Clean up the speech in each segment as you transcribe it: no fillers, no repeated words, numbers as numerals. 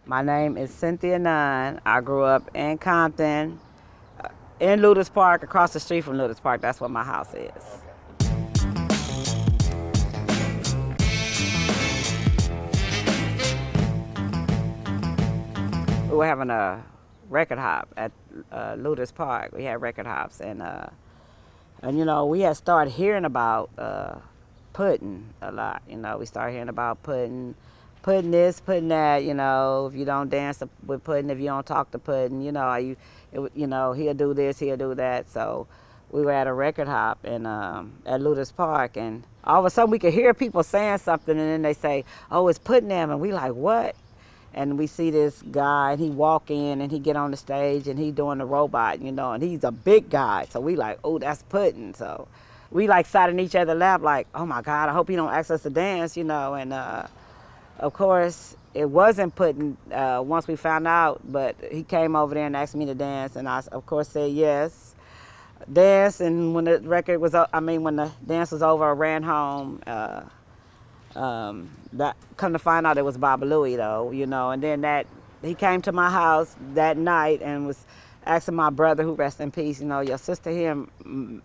My name is Cynthia Nunn. I grew up in Compton, in Lueders Park, across the street from Lueders Park. That's where my house is. We were having a record hop at Lueders Park. We had record hops, and you know, we had started hearing about Puttin a lot. You know, we started hearing about Puttin this, Puttin that. You know, if you don't dance with Puttin, if you don't talk to Puttin, you know, he'll do this, he'll do that. So we were at a record hop and at Lueders Park, and all of a sudden we could hear people saying something, and then they say, "Oh, it's Puttin them," and we like, "What?" And we see this guy, and he walk in, and he get on the stage, and he doing the robot, you know, and he's a big guy. So we like, oh, that's Puttin. So we like sat in each other's lap like, oh my God, I hope he don't ask us to dance, you know. And of course, it wasn't Puttin once we found out, but he came over there and asked me to dance, and I, of course, said yes. Dance, and when the record was, when the dance was over, I ran home. That come to find out it was Bobalouie though, you know, and then he came to my house that night and was asking my brother, who rest in peace, you know, your sister here,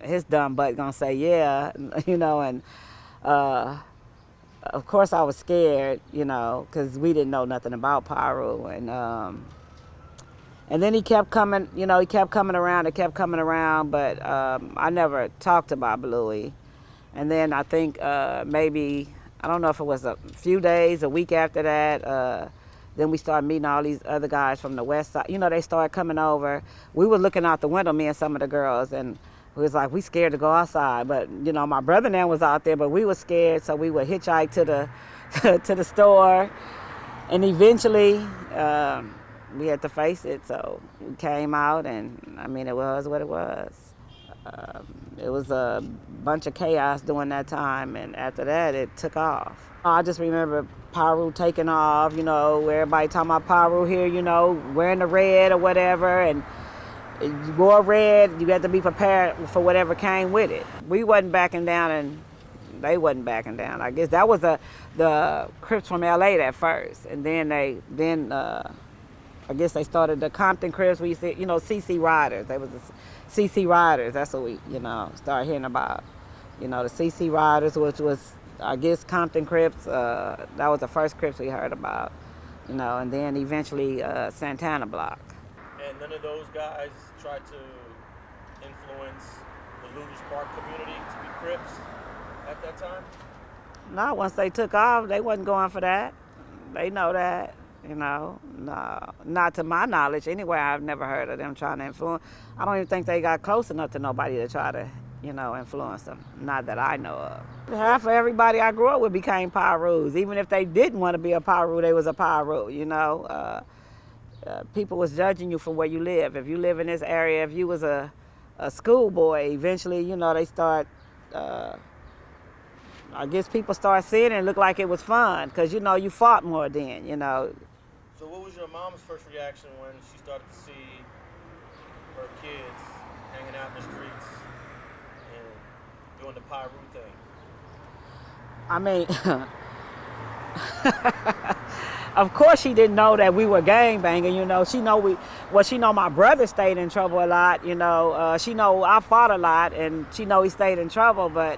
his dumb butt gonna say yeah, you know, and of course I was scared, you know, because we didn't know nothing about Piru, and then he kept coming, you know, he kept coming around, but I never talked to Bobalouie, and then I think maybe, I don't know if it was a few days, a week after that, then we started meeting all these other guys from the Westside. You know, they started coming over. We were looking out the window, me and some of the girls, and we was like, we scared to go outside. But, you know, my brother now was out there, but we were scared, so we would hitchhike to the store. And eventually, we had to face it, so we came out, and, I mean, it was what it was. It was a bunch of chaos during that time, and after that, it took off. I just remember Piru taking off, you know, everybody talking about Piru here, you know, wearing the red or whatever, and you wore red, you had to be prepared for whatever came with it. We wasn't backing down, and they wasn't backing down. I guess that was the Crips from LA at first, and then I guess they started the Compton Crips. We used to, you know, CC Riders. They was the CC Riders. That's what we, you know, started hearing about. You know, the CC Riders, which was, I guess, Compton Crips. That was the first Crips we heard about. You know, and then eventually Santana Block. And none of those guys tried to influence the Lueders Park community to be Crips at that time? No, once they took off, they wasn't going for that. They know that. You know, no, not to my knowledge. Anyway, I've never heard of them trying to influence. I don't even think they got close enough to nobody to try to, you know, influence them. Not that I know of. Half of everybody I grew up with became Pirus. Even if they didn't want to be a Piru, they was a Piru, you know. People was judging you from where you live. If you live in this area, if you was a schoolboy, eventually, you know, they start, I guess people start seeing it and look like it was fun because, you know, you fought more then, you know. So what was your mom's first reaction when she started to see her kids hanging out in the streets and doing the Piru thing? I mean, of course she didn't know that we were gangbanging, you know. She know my brother stayed in trouble a lot, you know. She know I fought a lot, and she know he stayed in trouble, but,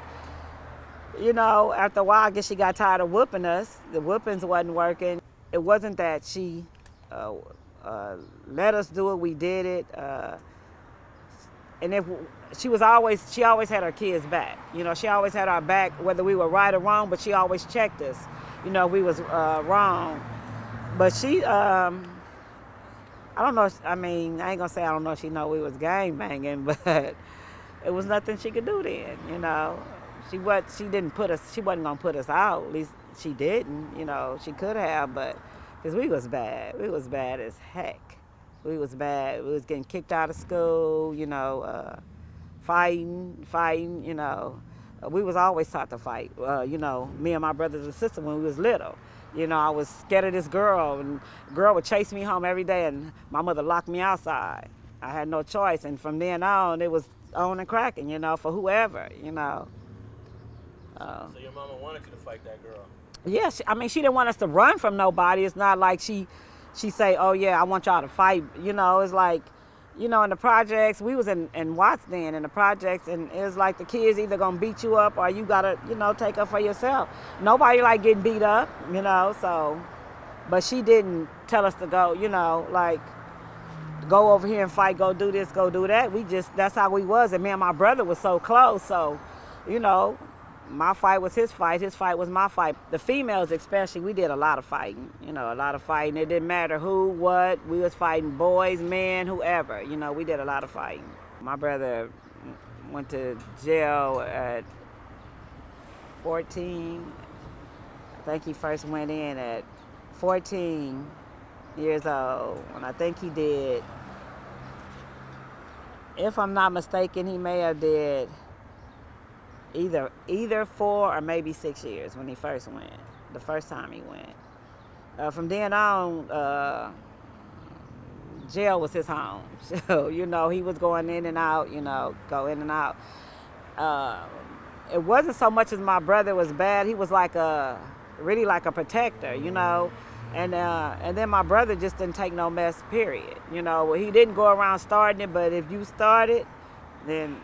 you know, after a while, I guess she got tired of whooping us. The whoopings wasn't working. It wasn't that she let us do it, we did it. And if she always had her kids back. You know, she always had our back, whether we were right or wrong, but she always checked us, you know, if we was wrong. But she, I don't know, I mean, I ain't gonna say I don't know if she know we was gang banging, but it was nothing she could do then, you know. She wasn't gonna put us out, at least she didn't, you know, she could have, but, because we was bad as heck. We was bad, we was getting kicked out of school, you know, fighting, you know. We was always taught to fight, you know, me and my brothers and sisters when we was little. You know, I was scared of this girl, and the girl would chase me home every day, and my mother locked me outside. I had no choice, and from then on, it was on and cracking, you know, for whoever, you know. So your mama wanted you to fight that girl? Yeah, she didn't want us to run from nobody. It's not like she she say, oh yeah, I want y'all to fight. You know, it's like, you know, in the projects, we was in Watts then, in the projects, and it was like the kids either gonna beat you up or you gotta, you know, take up for yourself. Nobody like getting beat up, you know, so, but she didn't tell us to go, you know, like, go over here and fight, go do this, go do that. We just, that's how we was. And me and my brother was so close, so, you know, my fight was his fight was my fight. The females especially, we did a lot of fighting, you know, a lot of fighting. It didn't matter who, what, we was fighting boys, men, whoever, you know, we did a lot of fighting. My brother went to jail at 14. I think he first went in at 14 years old, and I think he did, if I'm not mistaken, he may have did either 4 or maybe 6 years when he first went, the first time he went. From then on, jail was his home. So, you know, he was going in and out, you know, go in and out. It wasn't so much as my brother was bad, he was like really like a protector, you know. And then my brother just didn't take no mess, period. You know, he didn't go around starting it, but if you started, then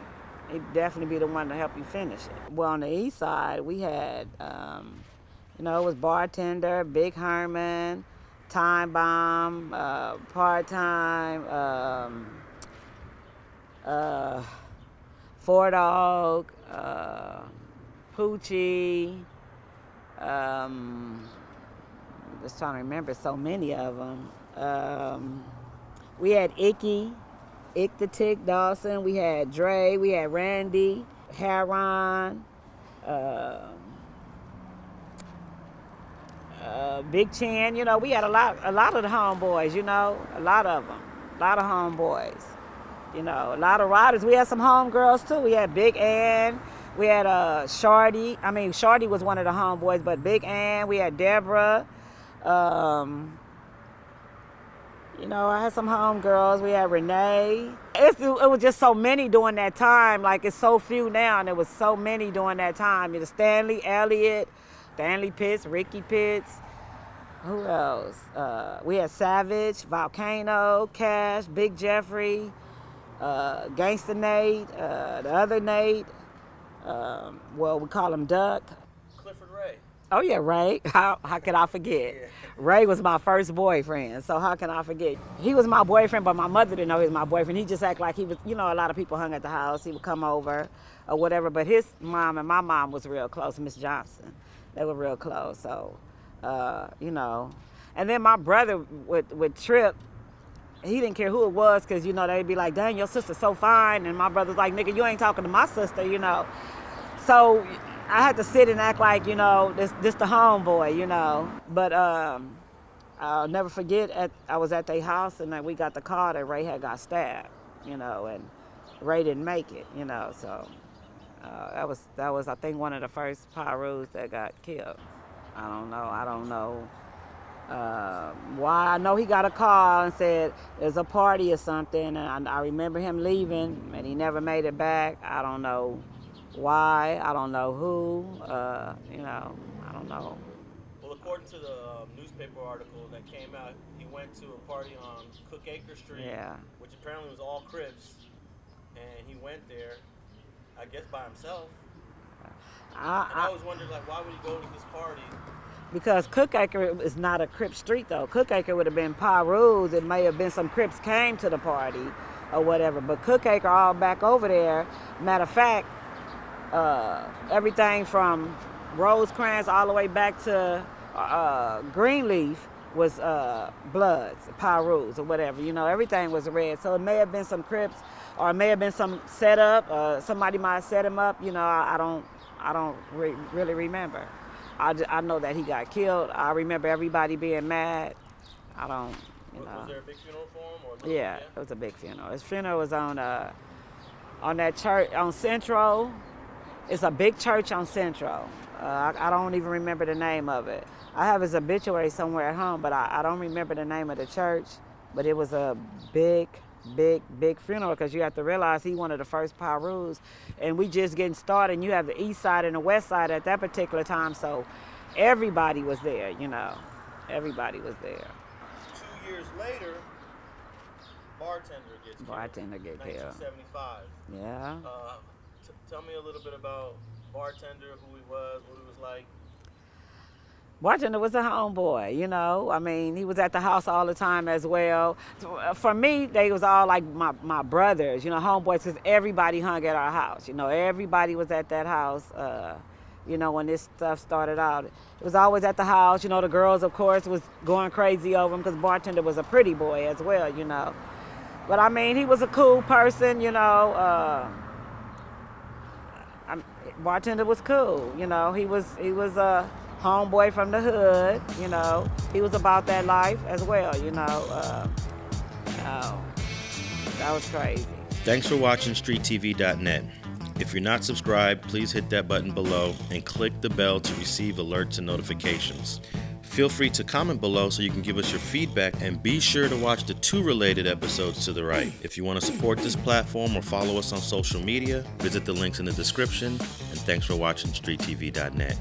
he'd definitely be the one to help you finish it. Well, on the east side, we had, you know, it was Bartender, Big Herman, Time Bomb, Part-Time, Four Dog, Poochie, just trying to remember so many of them. We had Ick the Tick Dawson. We had Dre. We had Randy, Heron, Big Chin. You know, we had a lot of the homeboys. You know, a lot of them, a lot of homeboys. You know, a lot of riders. We had some homegirls too. We had Big Ann. We had Shorty. I mean, Shorty was one of the homeboys, but Big Ann. We had Deborah. You know, I had some homegirls. We had Renee. It was just so many during that time. Like, it's so few now, and there was so many during that time. You know, Stanley Elliott, Stanley Pitts, Ricky Pitts. Who else? We had Savage, Volcano, Cash, Big Jeffrey, Gangsta Nate, the other Nate. Well, we call him Duck. Clifford Ray. Oh yeah, Ray. How could I forget? Yeah. Ray was my first boyfriend, so how can I forget? He was my boyfriend, but my mother didn't know he was my boyfriend. He just acted like he was, you know, a lot of people hung at the house. He would come over or whatever, but his mom and my mom was real close, Miss Johnson. They were real close, so, you know. And then my brother would trip. He didn't care who it was because, you know, they'd be like, dang, your sister's so fine. And my brother's like, nigga, you ain't talking to my sister, you know. So I had to sit and act like, you know, this the homeboy, you know. But I'll never forget, I was at their house and we got the call that Ray had got stabbed, you know, and Ray didn't make it, you know. So that was I think one of the first Pirus that got killed. I don't know why. I know he got a call and said there's a party or something, and I remember him leaving and he never made it back. I don't know why, I don't know who, you know, I don't know. Well, according to the newspaper article that came out, he went to a party on Cookacre Street, yeah, which apparently was all Crips, and he went there, I guess by himself. I always wondered, like, why would he go to this party? Because Cookacre is not a Crip street, though. Cookacre would have been Pirus. It may have been some Crips came to the party or whatever, but Cookacre all back over there. Matter of fact, everything from Rosecrans all the way back to Greenleaf was Bloods, Pirus, or whatever. You know, everything was red. So it may have been some Crips, or it may have been some setup. Somebody might have set him up. You know, I don't really remember. I know that he got killed. I remember everybody being mad. I don't, you know. Was there a big funeral for him? Or yeah, it was a big funeral. His funeral was on that church on Central. It's a big church on Central. I don't even remember the name of it. I have his obituary somewhere at home, but I don't remember the name of the church. But it was a big funeral, because you have to realize he one of the first Pirus, and we just getting started. And you have the East Side and the West Side at that particular time, so everybody was there, you know. Everybody was there. 2 later, bartender gets killed. Bartender get killed. 1975. Yeah. Tell me a little bit about bartender, who he was, what he was like. Bartender was a homeboy, you know. I mean, he was at the house all the time as well. For me, they was all like my brothers, you know, homeboys, because everybody hung at our house. You know, everybody was at that house, you know, when this stuff started out. It was always at the house. You know, the girls, of course, was going crazy over him because Bartender was a pretty boy as well, you know. But, I mean, he was a cool person, you know. Bartender was cool, you know. He was a homeboy from the hood, you know. He was about that life as well, you know. That was crazy. Thanks for watching StreetTV.net. If you're not subscribed, please hit that button below and click the bell to receive alerts and notifications. Feel free to comment below so you can give us your feedback, and be sure to watch the 2 related episodes to the right. If you want to support this platform or follow us on social media, visit the links in the description, and thanks for watching StreetTV.net.